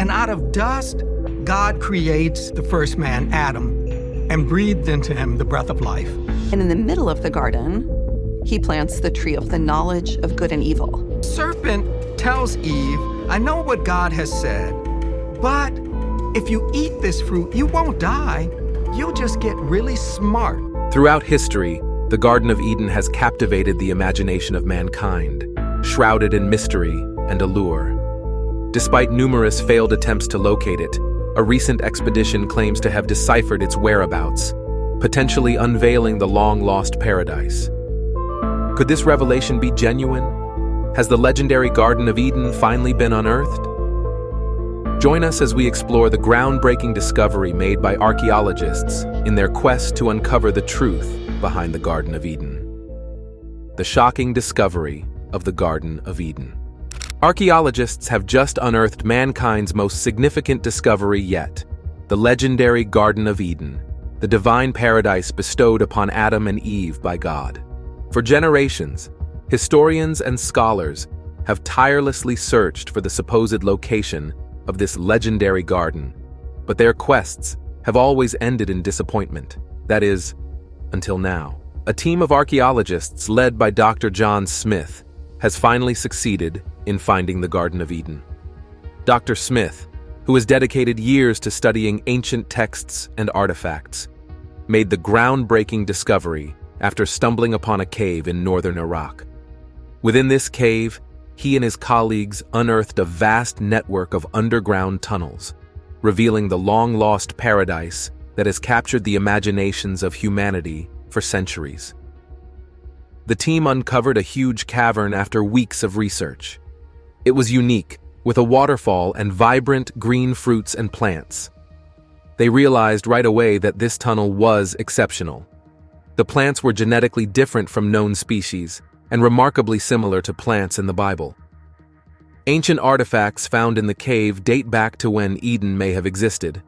And out of dust, God creates the first man, Adam, and breathed into him the breath of life. And in the middle of the garden, he plants the tree of the knowledge of good and evil. Serpent tells Eve, I know what God has said, but if you eat this fruit, you won't die. You'll just get really smart. Throughout history, the Garden of Eden has captivated the imagination of mankind, shrouded in mystery and allure. Despite numerous failed attempts to locate it, a recent expedition claims to have deciphered its whereabouts, potentially unveiling the long-lost paradise. Could this revelation be genuine? Has the legendary Garden of Eden finally been unearthed? Join us as we explore the groundbreaking discovery made by archaeologists in their quest to uncover the truth behind the Garden of Eden. The shocking discovery of the Garden of Eden. Archaeologists have just unearthed mankind's most significant discovery yet, the legendary Garden of Eden, the divine paradise bestowed upon Adam and Eve by God. For generations, historians and scholars have tirelessly searched for the supposed location of this legendary garden, but their quests have always ended in disappointment. That is, until now. A team of archaeologists led by Dr. John Smith has finally succeeded in finding the Garden of Eden. Dr. Smith, who has dedicated years to studying ancient texts and artifacts, made the groundbreaking discovery after stumbling upon a cave in northern Iraq. Within this cave, he and his colleagues unearthed a vast network of underground tunnels, revealing the long-lost paradise that has captured the imaginations of humanity for centuries. The team uncovered a huge cavern after weeks of research. It was unique, with a waterfall and vibrant green fruits and plants. They realized right away that this tunnel was exceptional. The plants were genetically different from known species and remarkably similar to plants in the Bible. Ancient artifacts found in the cave date back to when Eden may have existed.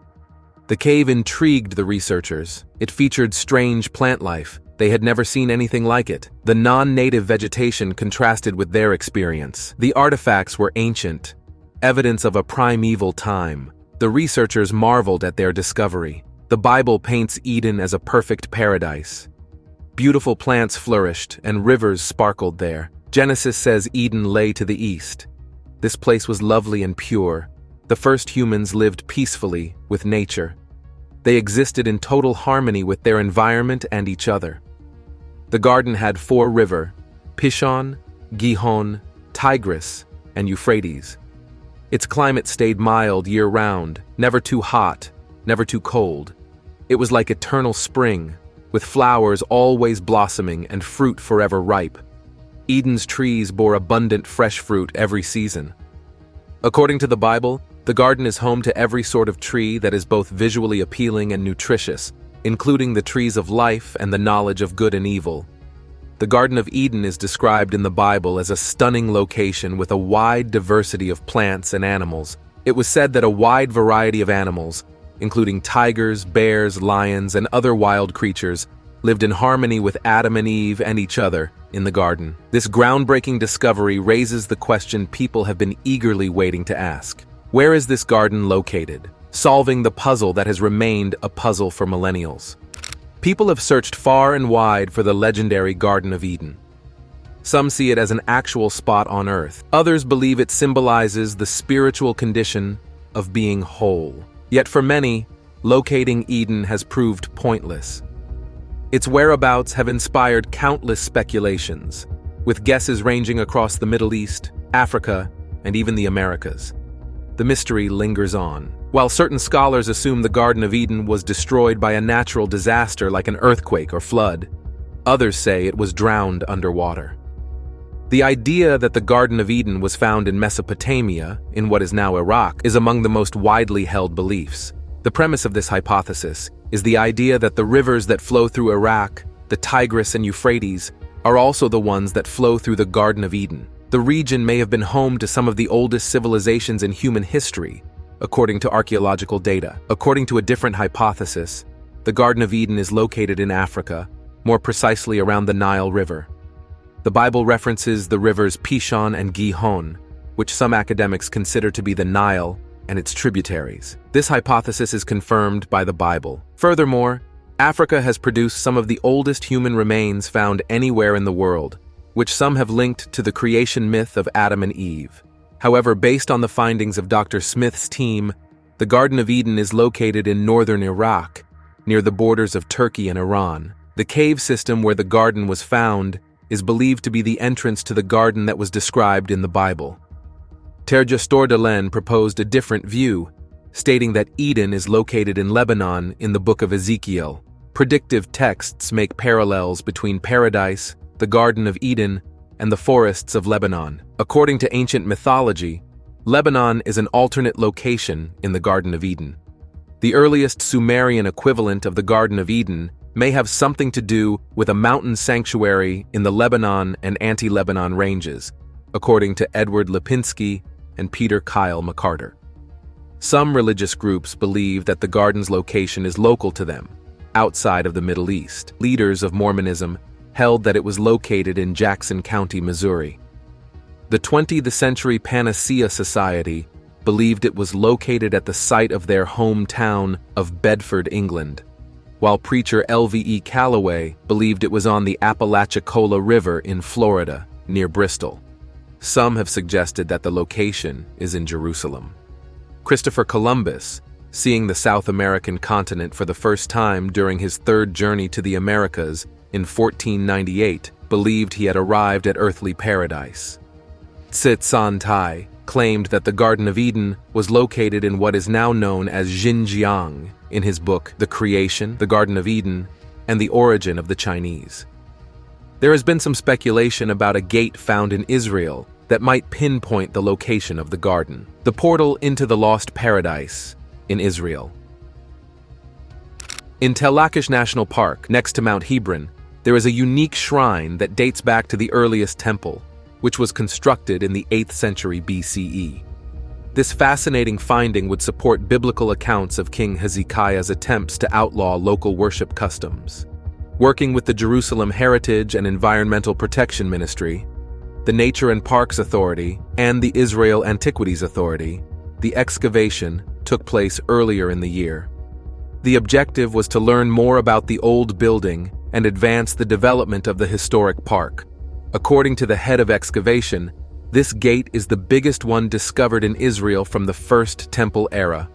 The cave intrigued the researchers. It featured strange plant life. They had never seen anything like it. The non-native vegetation contrasted with their experience. The artifacts were ancient, evidence of a primeval time. The researchers marveled at their discovery. The Bible paints Eden as a perfect paradise. Beautiful plants flourished and rivers sparkled there. Genesis says Eden lay to the east. This place was lovely and pure. The first humans lived peacefully with nature. They existed in total harmony with their environment and each other. The garden had 4 rivers: Pishon, Gihon, Tigris, and Euphrates. Its climate stayed mild year-round, never too hot, never too cold. It was like eternal spring, with flowers always blossoming and fruit forever ripe. Eden's trees bore abundant fresh fruit every season. According to the Bible, the garden is home to every sort of tree that is both visually appealing and nutritious, including the trees of life and the knowledge of good and evil. The Garden of Eden is described in the Bible as a stunning location with a wide diversity of plants and animals. It was said that a wide variety of animals, including tigers, bears, lions, and other wild creatures, lived in harmony with Adam and Eve and each other in the garden. This groundbreaking discovery raises the question people have been eagerly waiting to ask. Where is this garden located? Solving the puzzle that has remained a puzzle for millennials. People have searched far and wide for the legendary Garden of Eden. Some see it as an actual spot on Earth. Others believe it symbolizes the spiritual condition of being whole. Yet for many, locating Eden has proved pointless. Its whereabouts have inspired countless speculations, with guesses ranging across the Middle East, Africa, and even the Americas. The mystery lingers on. While certain scholars assume the Garden of Eden was destroyed by a natural disaster like an earthquake or flood, others say it was drowned underwater. The idea that the Garden of Eden was found in Mesopotamia, in what is now Iraq, is among the most widely held beliefs. The premise of this hypothesis is the idea that the rivers that flow through Iraq, the Tigris and Euphrates, are also the ones that flow through the Garden of Eden. The region may have been home to some of the oldest civilizations in human history, according to archaeological data. According to a different hypothesis, the Garden of Eden is located in Africa, more precisely around the Nile River. The Bible references the rivers Pishon and Gihon, which some academics consider to be the Nile and its tributaries. This hypothesis is confirmed by the Bible. Furthermore, Africa has produced some of the oldest human remains found anywhere in the world, which some have linked to the creation myth of Adam and Eve. However, based on the findings of Dr. Smith's team, the Garden of Eden is located in northern Iraq, near the borders of Turkey and Iran. The cave system where the garden was found is believed to be the entrance to the garden that was described in the Bible. Tergestor de Len proposed a different view, stating that Eden is located in Lebanon in the book of Ezekiel. Predictive texts make parallels between paradise, the Garden of Eden, and the forests of Lebanon. According to ancient mythology, Lebanon is an alternate location in the Garden of Eden. The earliest Sumerian equivalent of the Garden of Eden may have something to do with a mountain sanctuary in the Lebanon and anti-Lebanon ranges, according to Edward Lipinski and Peter Kyle McCarter. Some religious groups believe that the garden's location is local to them, outside of the Middle East. Leaders of Mormonism held that it was located in Jackson County, Missouri. The 20th Century Panacea Society believed it was located at the site of their hometown of Bedford, England, while preacher L.V.E. Calloway believed it was on the Apalachicola River in Florida, near Bristol. Some have suggested that the location is in Jerusalem. Christopher Columbus, seeing the South American continent for the first time during his third journey to the Americas in 1498, believed he had arrived at earthly paradise. Tsit San Tai claimed that the Garden of Eden was located in what is now known as Xinjiang in his book The Creation, the Garden of Eden, and the Origin of the Chinese. There has been some speculation about a gate found in Israel that might pinpoint the location of the garden, the portal into the lost paradise in Israel. In Tel Lachish National Park, next to Mount Hebron, there is a unique shrine that dates back to the earliest temple, which was constructed in the 8th century BCE. This fascinating finding would support biblical accounts of King Hezekiah's attempts to outlaw local worship customs. Working with the Jerusalem Heritage and Environmental Protection Ministry, the Nature and Parks Authority, and the Israel Antiquities Authority, the excavation took place earlier in the year. The objective was to learn more about the old building and advance the development of the historic park. According to the head of excavation, this gate is the biggest one discovered in Israel from the First Temple era.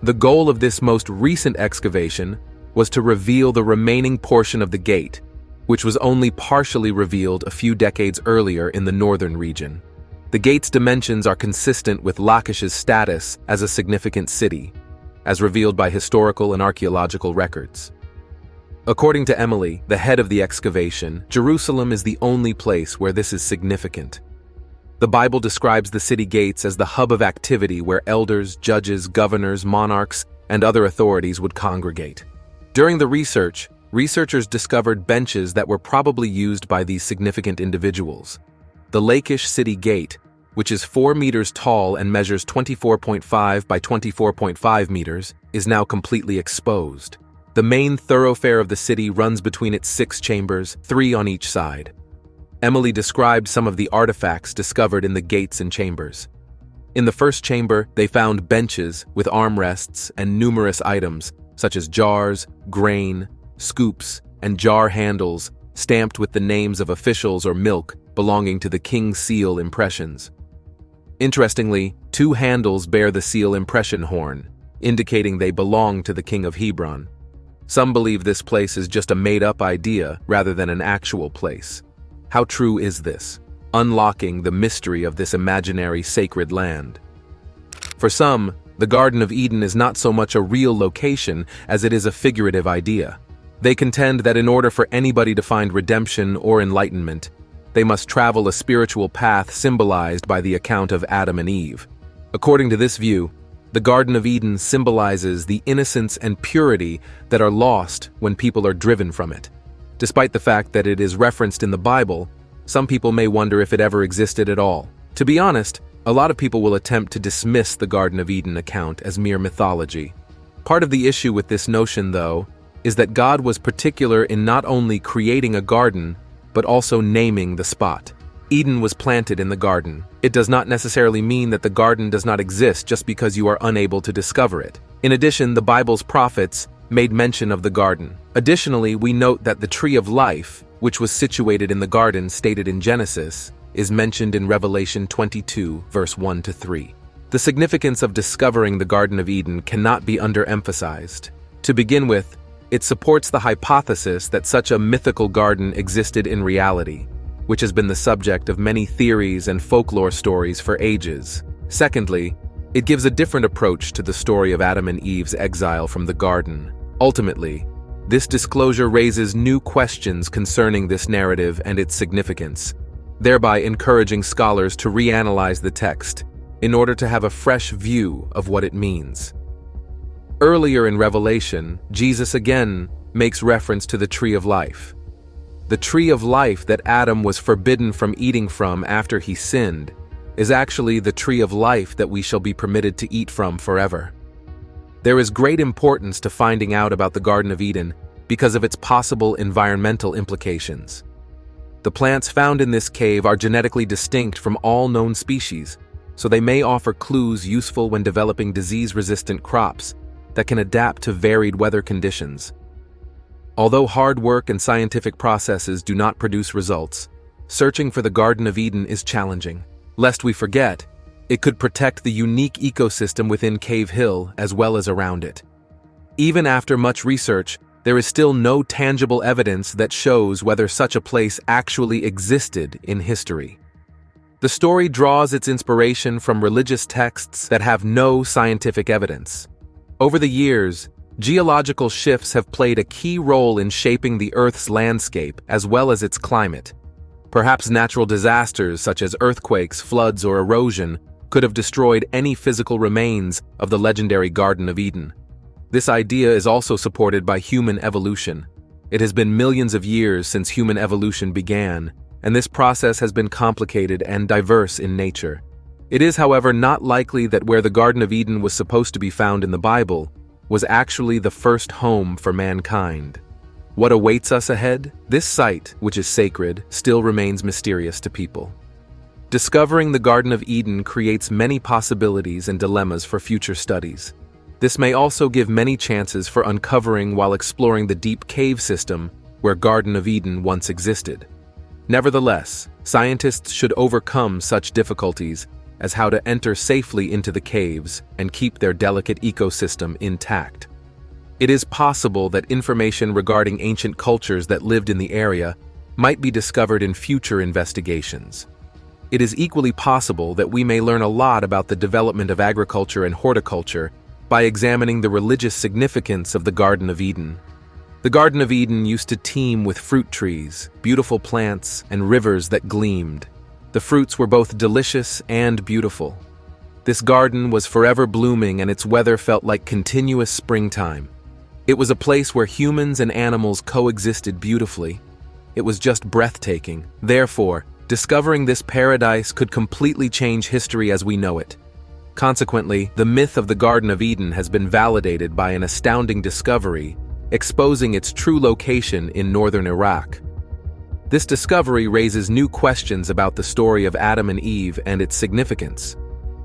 The goal of this most recent excavation was to reveal the remaining portion of the gate, which was only partially revealed a few decades earlier in the northern region. The gate's dimensions are consistent with Lachish's status as a significant city, as revealed by historical and archaeological records. According to Emily, the head of the excavation, Jerusalem is the only place where this is significant. The Bible describes the city gates as the hub of activity where elders, judges, governors, monarchs, and other authorities would congregate. During the research, researchers discovered benches that were probably used by these significant individuals. The Lachish City Gate, which is 4 meters tall and measures 24.5 by 24.5 meters, is now completely exposed. The main thoroughfare of the city runs between its 6 chambers, 3 on each side. Emily described some of the artifacts discovered in the gates and chambers. In the first chamber, they found benches with armrests and numerous items, such as jars, grain, scoops, and jar handles stamped with the names of officials or milk belonging to the king's seal impressions. Interestingly, 2 handles bear the seal impression horn, indicating they belong to the king of Hebron. Some believe this place is just a made-up idea rather than an actual place. How true is this? Unlocking the mystery of this imaginary sacred land. For some, the Garden of Eden is not so much a real location as it is a figurative idea. They contend that in order for anybody to find redemption or enlightenment, they must travel a spiritual path symbolized by the account of Adam and Eve. According to this view, the Garden of Eden symbolizes the innocence and purity that are lost when people are driven from it. Despite the fact that it is referenced in the Bible, some people may wonder if it ever existed at all. To be honest, a lot of people will attempt to dismiss the Garden of Eden account as mere mythology. Part of the issue with this notion, though, is that God was particular in not only creating a garden, but also naming the spot. Eden was planted in the garden. It does not necessarily mean that the garden does not exist just because you are unable to discover it. In addition, the Bible's prophets made mention of the garden. Additionally, we note that the tree of life, which was situated in the garden stated in Genesis, is mentioned in Revelation 22, verse 1-3. The significance of discovering the Garden of Eden cannot be underemphasized. To begin with, it supports the hypothesis that such a mythical garden existed in reality, which has been the subject of many theories and folklore stories for ages. Secondly, it gives a different approach to the story of Adam and Eve's exile from the garden. Ultimately, this disclosure raises new questions concerning this narrative and its significance, thereby encouraging scholars to reanalyze the text in order to have a fresh view of what it means. Earlier in Revelation, Jesus again makes reference to the tree of life. The tree of life that Adam was forbidden from eating from after he sinned is actually the tree of life that we shall be permitted to eat from forever. There is great importance to finding out about the Garden of Eden because of its possible environmental implications. The plants found in this cave are genetically distinct from all known species, so they may offer clues useful when developing disease-resistant crops that can adapt to varied weather conditions. Although hard work and scientific processes do not produce results, searching for the Garden of Eden is challenging. Lest we forget, it could protect the unique ecosystem within Cave Hill as well as around it. Even after much research, there is still no tangible evidence that shows whether such a place actually existed in history. The story draws its inspiration from religious texts that have no scientific evidence. Over the years, geological shifts have played a key role in shaping the Earth's landscape as well as its climate. Perhaps natural disasters such as earthquakes, floods, or erosion could have destroyed any physical remains of the legendary Garden of Eden. This idea is also supported by human evolution. It has been millions of years since human evolution began, and this process has been complicated and diverse in nature. It is, however, not likely that where the Garden of Eden was supposed to be found in the Bible was actually the first home for mankind. What awaits us ahead? This site, which is sacred, still remains mysterious to people. Discovering the Garden of Eden creates many possibilities and dilemmas for future studies. This may also give many chances for uncovering while exploring the deep cave system where Garden of Eden once existed. Nevertheless, scientists should overcome such difficulties as how to enter safely into the caves and keep their delicate ecosystem intact. It is possible that information regarding ancient cultures that lived in the area might be discovered in future investigations. It is equally possible that we may learn a lot about the development of agriculture and horticulture by examining the religious significance of the Garden of Eden. The Garden of Eden used to teem with fruit trees, beautiful plants, and rivers that gleamed. The fruits were both delicious and beautiful. This garden was forever blooming and its weather felt like continuous springtime. It was a place where humans and animals coexisted beautifully. It was just breathtaking. Therefore, discovering this paradise could completely change history as we know it. Consequently, the myth of the Garden of Eden has been validated by an astounding discovery, exposing its true location in northern Iraq. This discovery raises new questions about the story of Adam and Eve and its significance.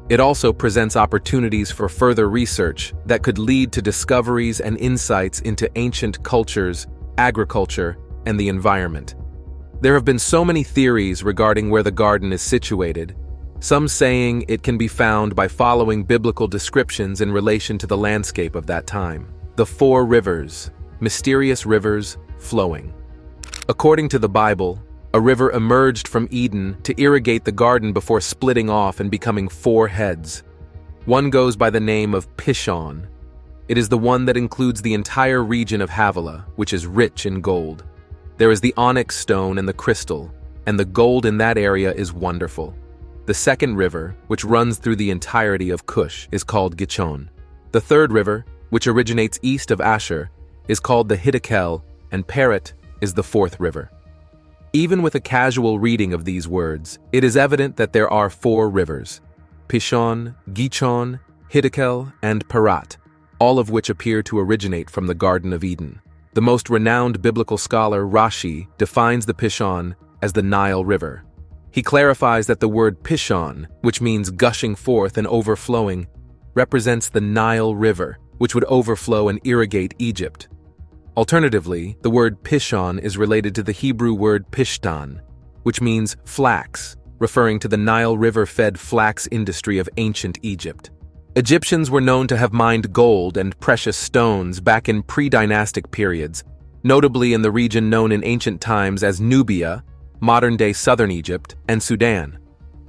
It also presents opportunities for further research that could lead to discoveries and insights into ancient cultures, agriculture, and the environment. There have been so many theories regarding where the garden is situated, some saying it can be found by following biblical descriptions in relation to the landscape of that time. The 4 rivers, mysterious rivers flowing. According to the Bible, a river emerged from Eden to irrigate the garden before splitting off and becoming 4 heads. One goes by the name of Pishon. It is the one that includes the entire region of Havilah, which is rich in gold. There is the onyx stone and the crystal, and the gold in that area is wonderful. The second river, which runs through the entirety of Cush, is called Gihon. The third river, which originates east of Asher, is called the Hiddekel, and Peret is the 4th river. Even with a casual reading of these words, it is evident that there are 4 rivers: Pishon, Gihon, Hiddekel, and Peret, all of which appear to originate from the Garden of Eden. The most renowned biblical scholar, Rashi, defines the Pishon as the Nile River. He clarifies that the word pishon, which means gushing forth and overflowing, represents the Nile River, which would overflow and irrigate Egypt. Alternatively, the word pishon is related to the Hebrew word pishtan, which means flax, referring to the Nile River-fed flax industry of ancient Egypt. Egyptians were known to have mined gold and precious stones back in pre-dynastic periods, notably in the region known in ancient times as Nubia, modern-day southern Egypt, and Sudan.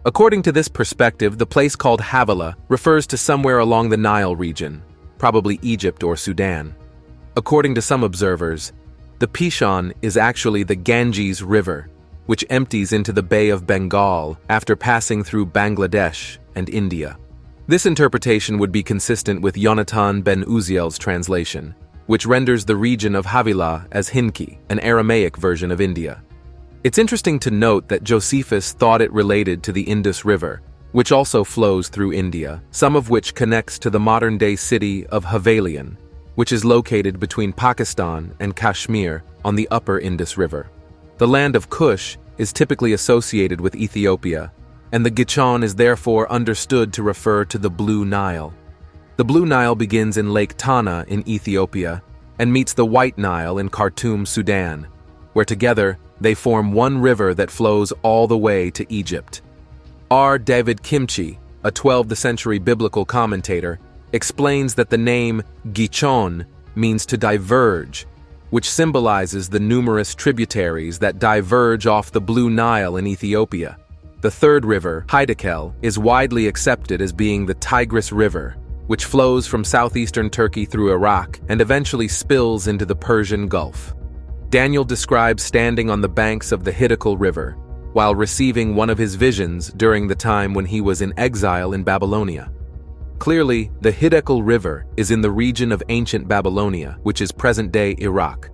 According to this perspective, the place called Havilah refers to somewhere along the Nile region, probably Egypt or Sudan. According to some observers, the Pishon is actually the Ganges River, which empties into the Bay of Bengal after passing through Bangladesh and India. This interpretation would be consistent with Yonatan ben Uziel's translation, which renders the region of Havilah as Hinki, an Aramaic version of India. It's interesting to note that Josephus thought it related to the Indus River, which also flows through India, some of which connects to the modern-day city of Havelian, which is located between Pakistan and Kashmir on the upper Indus River. The land of Kush is typically associated with Ethiopia, and the Gichon is therefore understood to refer to the Blue Nile. The Blue Nile begins in Lake Tana in Ethiopia and meets the White Nile in Khartoum, Sudan, where together they form one river that flows all the way to Egypt. R. David Kimchi, a 12th century biblical commentator, explains that the name Gichon means to diverge, which symbolizes the numerous tributaries that diverge off the Blue Nile in Ethiopia. The third river, Hiddekel, is widely accepted as being the Tigris River, which flows from southeastern Turkey through Iraq and eventually spills into the Persian Gulf. Daniel describes standing on the banks of the Hiddekel River while receiving one of his visions during the time when he was in exile in Babylonia. Clearly, the Hiddekel River is in the region of ancient Babylonia, which is present-day Iraq.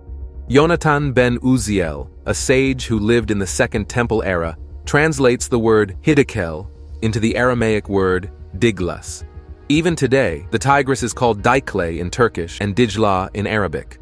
Yonatan ben Uziel, a sage who lived in the Second Temple era, translates the word Hiddekel into the Aramaic word Diglas. Even today, the Tigris is called Dicle in Turkish and Dijla in Arabic.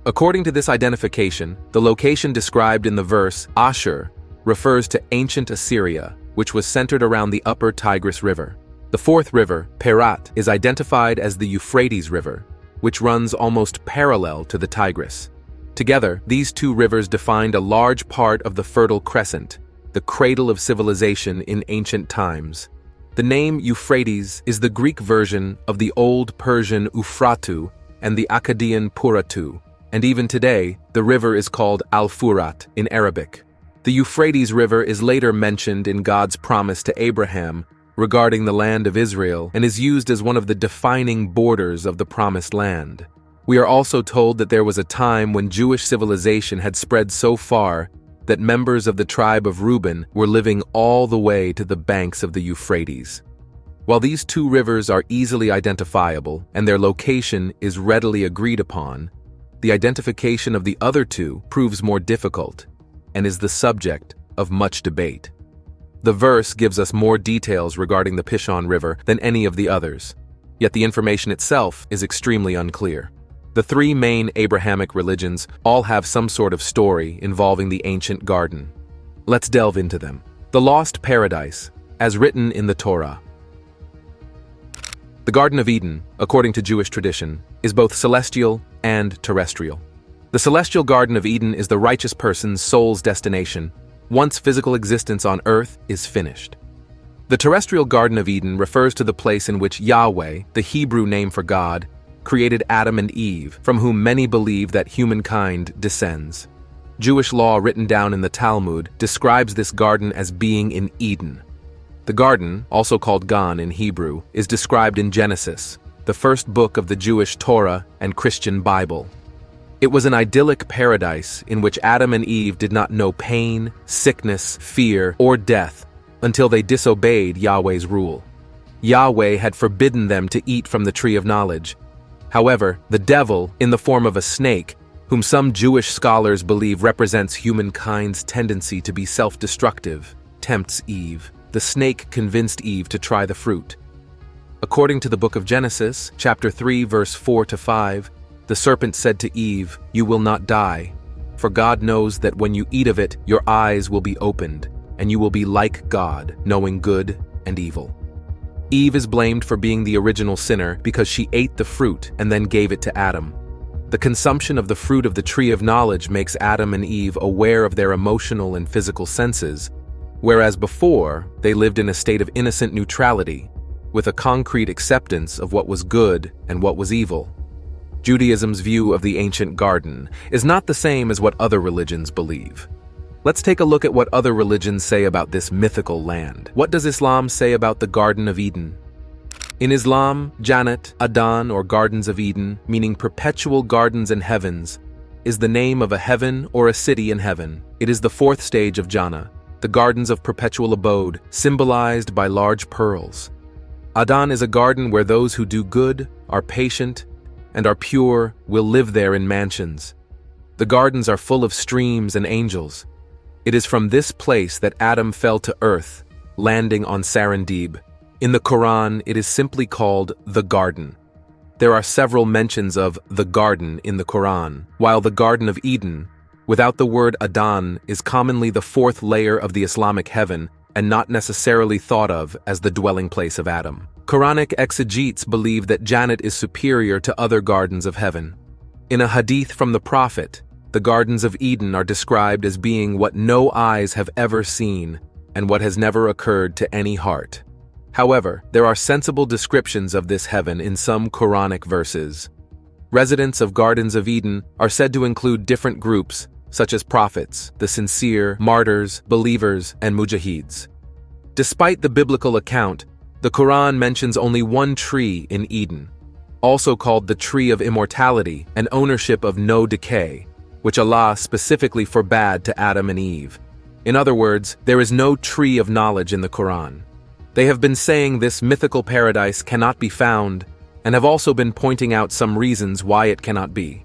According to this identification, the location described in the verse, Ashur, refers to ancient Assyria, which was centered around the upper Tigris River. The fourth river, Perat, is identified as the Euphrates River, which runs almost parallel to the Tigris. Together, these two rivers defined a large part of the Fertile Crescent, the cradle of civilization in ancient times. The name Euphrates is the Greek version of the Old Persian Ufratu and the Akkadian Puratu, and even today, the river is called Al-Furat in Arabic. The Euphrates River is later mentioned in God's promise to Abraham regarding the land of Israel and is used as one of the defining borders of the Promised Land. We are also told that there was a time when Jewish civilization had spread so far that members of the tribe of Reuben were living all the way to the banks of the Euphrates. While these two rivers are easily identifiable and their location is readily agreed upon, the identification of the other two proves more difficult and is the subject of much debate. The verse gives us more details regarding the Pishon River than any of the others, yet the information itself is extremely unclear. The three main Abrahamic religions all have some sort of story involving the ancient garden. Let's delve into them. The Lost Paradise, as written in the Torah. The Garden of Eden, according to Jewish tradition, is both celestial and terrestrial. The celestial Garden of Eden is the righteous person's soul's destination once physical existence on earth is finished. The terrestrial Garden of Eden refers to the place in which Yahweh, the Hebrew name for God, created Adam and Eve, from whom many believe that humankind descends. Jewish law written down in the Talmud describes this garden as being in Eden. The garden, also called Gan in Hebrew, is described in Genesis, the first book of the Jewish Torah and Christian Bible. It was an idyllic paradise in which Adam and Eve did not know pain, sickness, fear, or death until they disobeyed Yahweh's rule. Yahweh had forbidden them to eat from the tree of knowledge. However, the devil, in the form of a snake, whom some Jewish scholars believe represents humankind's tendency to be self-destructive, tempts Eve. The snake convinced Eve to try the fruit. According to the book of Genesis, chapter 3, verse 4-5, the serpent said to Eve, "You will not die, for God knows that when you eat of it, your eyes will be opened, and you will be like God, knowing good and evil. Eve is blamed for being the original sinner because she ate the fruit and then gave it to Adam. The consumption of the fruit of the tree of knowledge makes Adam and Eve aware of their emotional and physical senses, whereas before, they lived in a state of innocent neutrality, with a concrete acceptance of what was good and what was evil. Judaism's view of the ancient garden is not the same as what other religions believe. Let's take a look at what other religions say about this mythical land. What does Islam say about the Garden of Eden? In Islam, Jannat, Adan, or Gardens of Eden, meaning perpetual gardens and heavens, is the name of a heaven or a city in heaven. It is the fourth stage of Jannah, the gardens of perpetual abode, symbolized by large pearls. Adan is a garden where those who do good, are patient, and are pure will live there in mansions. The gardens are full of streams and angels. It is from this place that Adam fell to earth, landing on Sarandib. In the Quran, it is simply called the garden. There are several mentions of the garden in the Quran, while the Garden of Eden, without the word Adan, is commonly the fourth layer of the Islamic heaven and not necessarily thought of as the dwelling place of Adam. Quranic exegetes believe that Jannat is superior to other gardens of heaven. In a hadith from the Prophet, the Gardens of Eden are described as being what no eyes have ever seen and what has never occurred to any heart. However, there are sensible descriptions of this heaven in some Quranic verses. Residents of Gardens of Eden are said to include different groups, such as prophets, the sincere, martyrs, believers, and mujahids. Despite the biblical account, the Quran mentions only one tree in Eden, also called the tree of immortality and ownership of no decay, which Allah specifically forbade to Adam and Eve. In other words, there is no tree of knowledge in the Quran. They have been saying this mythical paradise cannot be found, and have also been pointing out some reasons why it cannot be.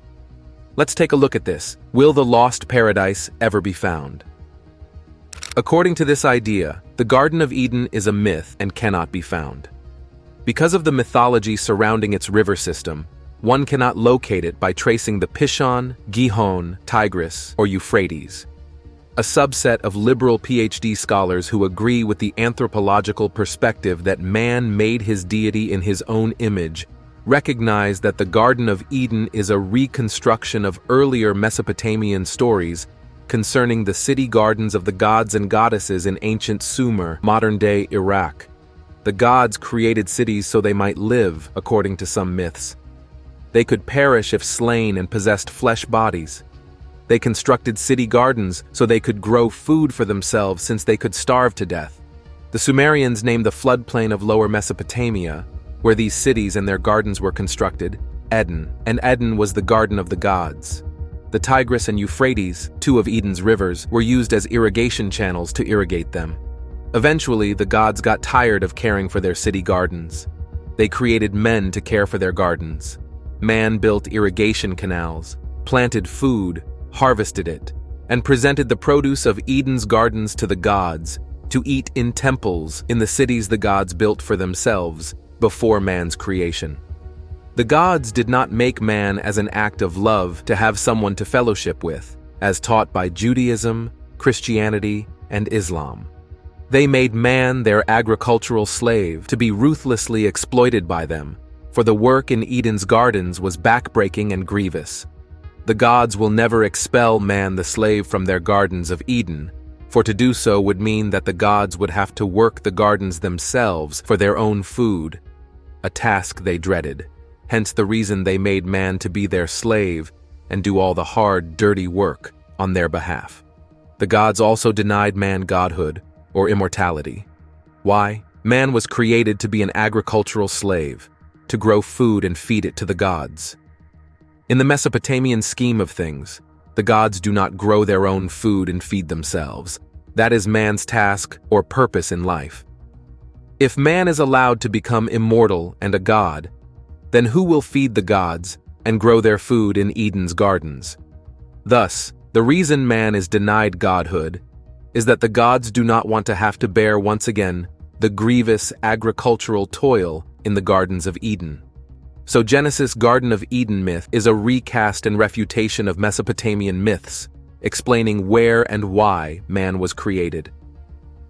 Let's take a look at this. Will the lost paradise ever be found? According to this idea, the Garden of Eden is a myth and cannot be found. Because of the mythology surrounding its river system, one cannot locate it by tracing the Pishon, Gihon, Tigris, or Euphrates. A subset of liberal PhD scholars who agree with the anthropological perspective that man made his deity in his own image recognize that the Garden of Eden is a reconstruction of earlier Mesopotamian stories concerning the city gardens of the gods and goddesses in ancient Sumer, modern-day Iraq. The gods created cities so they might live, according to some myths. They could perish if slain and possessed flesh bodies. They constructed city gardens so they could grow food for themselves since they could starve to death. The Sumerians named the floodplain of Lower Mesopotamia, where these cities and their gardens were constructed, Eden, and Eden was the garden of the gods. The Tigris and Euphrates, two of Eden's rivers, were used as irrigation channels to irrigate them. Eventually, the gods got tired of caring for their city gardens. They created men to care for their gardens. Man built irrigation canals, planted food, harvested it, and presented the produce of Eden's gardens to the gods, to eat in temples in the cities the gods built for themselves before man's creation. The gods did not make man as an act of love to have someone to fellowship with, as taught by Judaism, Christianity, and Islam. They made man their agricultural slave to be ruthlessly exploited by them, for the work in Eden's gardens was backbreaking and grievous. The gods will never expel man the slave from their gardens of Eden, for to do so would mean that the gods would have to work the gardens themselves for their own food, a task they dreaded, hence the reason they made man to be their slave and do all the hard, dirty work on their behalf. The gods also denied man godhood, or immortality. Why? Man was created to be an agricultural slave, to grow food and feed it to the gods. In the Mesopotamian scheme of things, the gods do not grow their own food and feed themselves. That is man's task or purpose in life. If man is allowed to become immortal and a god, then who will feed the gods and grow their food in Eden's gardens? Thus, the reason man is denied godhood is that the gods do not want to have to bear once again the grievous agricultural toil in the Gardens of Eden. So Genesis' Garden of Eden myth is a recast and refutation of Mesopotamian myths, explaining where and why man was created.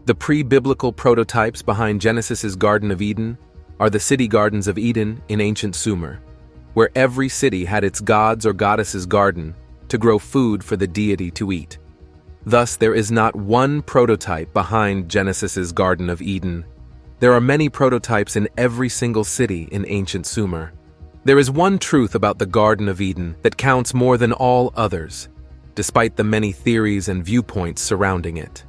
The pre-biblical prototypes behind Genesis's Garden of Eden are the city gardens of Eden in ancient Sumer, where every city had its god's or goddess's garden to grow food for the deity to eat. Thus, there is not one prototype behind Genesis's Garden of Eden. There are many prototypes in every single city in ancient Sumer. There is one truth about the Garden of Eden that counts more than all others, despite the many theories and viewpoints surrounding it.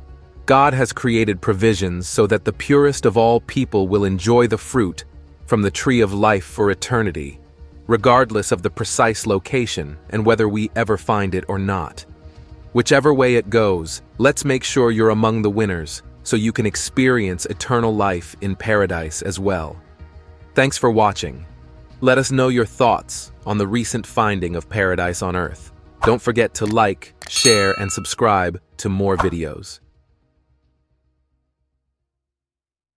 God has created provisions so that the purest of all people will enjoy the fruit from the tree of life for eternity, regardless of the precise location and whether we ever find it or not. Whichever way it goes, let's make sure you're among the winners so you can experience eternal life in paradise as well. Thanks for watching. Let us know your thoughts on the recent finding of paradise on Earth. Don't forget to like, share, and subscribe to more videos.